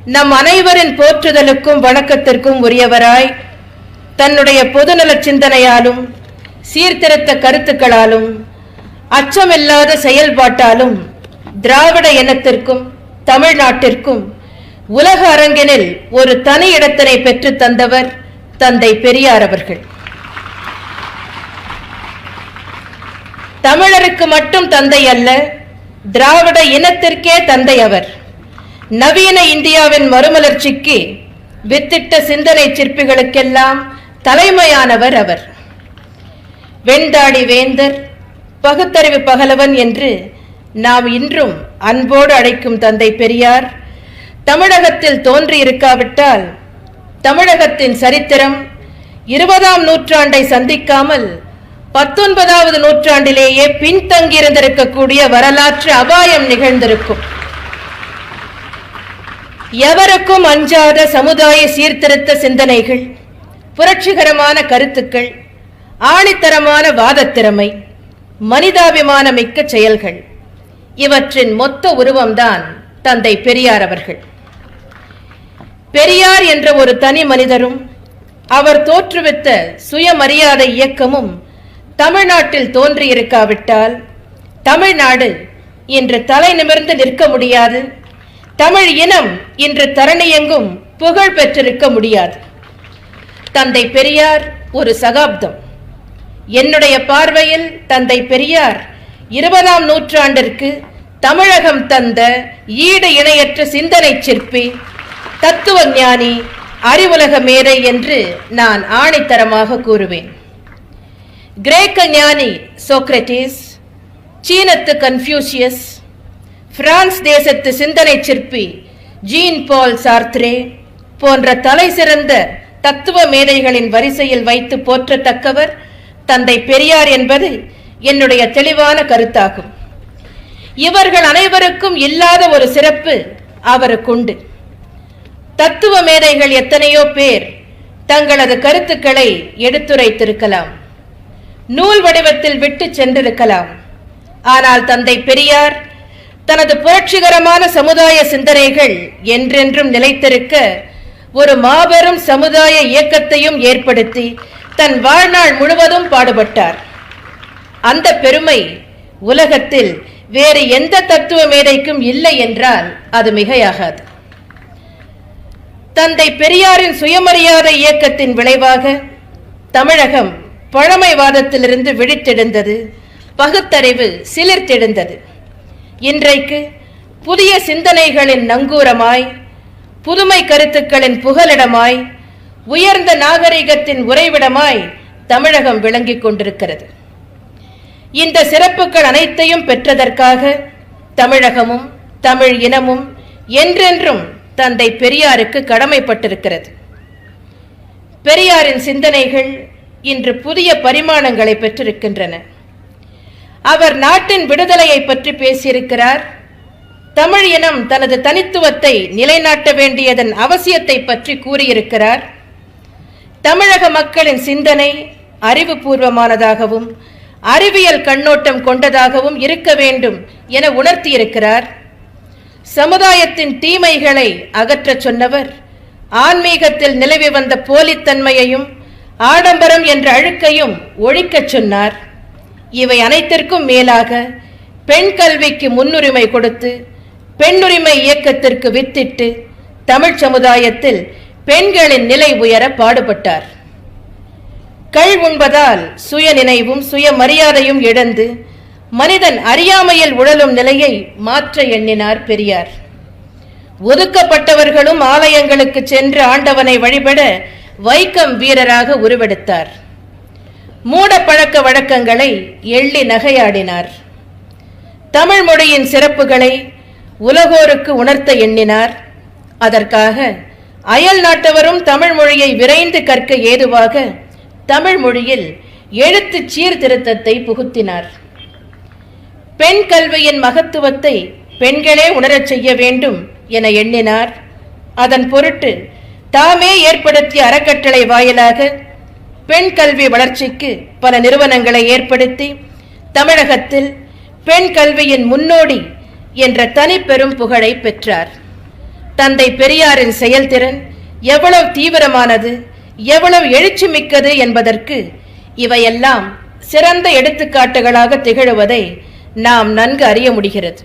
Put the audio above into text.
நம் அனைவரின் போற்றுதலுக்கும் வணக்கத்திற்கும் உரியவராய் தன்னுடைய பொதுநல சிந்தனையாலும் சீர்திருத்த கருத்துக்களாலும் அச்சமில்லாத செயல்பாட்டாலும் திராவிட இனத்திற்கும் தமிழ்நாட்டிற்கும் உலக அரங்கினில் ஒரு தனி இடத்தினை பெற்று தந்தவர் தந்தை பெரியார் அவர்கள். தமிழருக்கு மட்டும் தந்தை அல்ல, திராவிட இனத்திற்கே தந்தை அவர். நவீன இந்தியாவின் மறுமலர்ச்சிக்கு வித்திட்ட சிந்தனை சிற்பிகளுக்கெல்லாம் தலைமையானவர் அவர். வெண்தாடி வேந்தர், பகுத்தறிவு பகலவன் என்று நாம் இன்றும் அன்போடு அழைக்கும் தந்தை பெரியார் தமிழகத்தில் தோன்றியிருக்காவிட்டால் தமிழகத்தின் சரித்திரம் 20ஆம் நூற்றாண்டை சந்திக்காமல் 19வது நூற்றாண்டிலேயே பின்தங்கியிருந்திருக்கக்கூடிய வரலாற்று அபாயம் நிகழ்ந்திருக்கும். எவருக்கும் அஞ்சாத சமுதாய சீர்திருத்த சிந்தனைகள், புரட்சிகரமான கருத்துக்கள், ஆணித்தரமான வாதத்திறமை, மனிதாபிமான மிக்க செயல்கள், இவற்றின் மொத்த உருவம்தான் தந்தை பெரியார் அவர்கள். பெரியார் என்ற ஒரு தனி மனிதரும் அவர் தோற்றுவித்த சுயமரியாதை இயக்கமும் தமிழ்நாட்டில் தோன்றியிருக்காவிட்டால் தமிழ்நாடு இன்று தலை நிமிர்ந்து நிற்க முடியாது, தமிழ் இனம் இன்று தரணியெங்கும் புகழ் பெற்றிருக்க முடியாது. தந்தை பெரியார் ஒரு சகாப்தம். என்னுடைய பார்வையில் தந்தை பெரியார் 20ஆம் நூற்றாண்டிற்கு தமிழகம் தந்த ஈடு இணையற்ற சிந்தனை சிற்பி, தத்துவ ஞானி, அறிவுலக மேதை என்று நான் ஆணித்தரமாக கூறுவேன். கிரேக்க ஞானி சோக்ரட்டிஸ், சீனத்து கன்ஃபியூசியஸ், பிரான்ஸ் தேசத்து சிந்தனை சிற்பி ஜீன் பால் சார்த்ரே போன்ற தலை சிறந்த தத்துவ மேதைகளின் வரிசையில் வைத்து போற்றத்தக்கவர் தந்தை பெரியார் என்பது என்னுடைய தெளிவான கருத்தாகும். இவர்கள் அனைவருக்கும் இல்லாத ஒரு சிறப்பு அவருக்குண்டு. தத்துவ மேதைகள் எத்தனையோ பேர் தங்களது கருத்துக்களை எடுத்துரைத்திருக்கலாம், நூல் வடிவத்தில் விட்டு சென்றிருக்கலாம். ஆனால் தந்தை பெரியார் தனது புரட்சிகரமான சமுதாய சிந்தனைகள் என்றென்றும் நிலைத்திருக்க ஒரு மாபெரும் சமுதாய இயக்கத்தையும் ஏற்படுத்தி தன் வாழ்நாள் முழுவதும் பாடுபட்டார். அந்த பெருமை உலகத்தில் வேறு எந்த தத்துவ மேதைக்கும் இல்லை என்றால் அது மிகையாகாது. தந்தை பெரியாரின் சுயமரியாதை இயக்கத்தின் விளைவாக தமிழகம் பழமைவாதத்திலிருந்து விழித்தெழுந்தது, பகுத்தறிவு சிலிர்த்தெழுந்தது. இன்றைக்கு புதிய சிந்தனைகளின் நங்கூரமாய், புதுமை கருத்துக்களின் புகலிடமாய், உயர்ந்த நாகரிகத்தின் உறைவிடமாய் தமிழகம் விளங்கிக் கொண்டிருக்கிறது. இந்த சிறப்புகள் அனைத்தையும் பெற்றதற்காக தமிழகமும் தமிழ் இனமும் என்றென்றும் தந்தை பெரியாருக்கு கடமைப்பட்டிருக்கிறது. பெரியாரின் சிந்தனைகள் இன்று புதிய பரிமாணங்களை பெற்றிருக்கின்றன. அவர் நாட்டின் விடுதலையை பற்றி பேசியிருக்கிறார். தமிழ் இனம் தனது தனித்துவத்தை நிலைநாட்ட வேண்டியதன் அவசியத்தை பற்றி கூறியிருக்கிறார். தமிழக மக்களின் சிந்தனை அறிவுபூர்வமானதாகவும் அறிவியல் கண்ணோட்டம் கொண்டதாகவும் இருக்க வேண்டும் என உணர்த்தியிருக்கிறார். சமுதாயத்தின் தீமைகளை அகற்றச் சொன்னவர் ஆன்மீகத்தில் நிலவி வந்த போலித்தன்மையையும் ஆடம்பரம் என்ற அழுக்கையும் ஒழிக்கச் சொன்னார். இவை அனைத்திற்கும் மேலாக பெண் கல்விக்கு முன்னுரிமை கொடுத்து பெண்ணுரிமை இயக்கத்திற்கு வித்திட்டு தமிழ் சமுதாயத்தில் பெண்களின் நிலை உயர பாடுபட்டார். கள் உண்பதால் சுய நினைவும் சுயமரியாதையும் இழந்து மனிதன் அறியாமையில் உழலும் நிலையை மாற்ற எண்ணினார் பெரியார். ஒதுக்கப்பட்டவர்களும் ஆலயங்களுக்கு சென்று ஆண்டவனை வழிபட வைக்கம் வீரராக உருவெடுத்தார். மூட பழக்க வழக்கங்களை எள்ளி நகையாடினார். தமிழ் மொழியின் சிறப்புகளை உலகோருக்கு உணர்த்த எண்ணினார். அதற்காக அயல் நாட்டவரும் தமிழ் மொழியை விரைந்து கற்க ஏதுவாக தமிழ் மொழியில் எழுத்து சீர்திருத்தத்தை புகுத்தினார். பெண் கல்வியின் மகத்துவத்தை பெண்களே உணரச் செய்ய வேண்டும் என எண்ணினார். அதன் பொருட்டு தாமே ஏற்படுத்திய அறக்கட்டளை வாயிலாக பெண் கல்வி வளர்ச்சிக்கு பல நிறுவனங்களை ஏற்படுத்தி தமிழகத்தில் பெண் கல்வியின் முன்னோடி என்ற தனி பெரும் புகழை பெற்றார். தந்தை பெரியாரின் செயல்திறன் எவ்வளவு தீவிரமானது, எவ்வளவு எழுச்சி மிக்கது என்பதற்கு இவையெல்லாம் சிறந்த எடுத்துக்காட்டுகளாக திகழுவதை நாம் நன்கு அறிய முடிகிறது.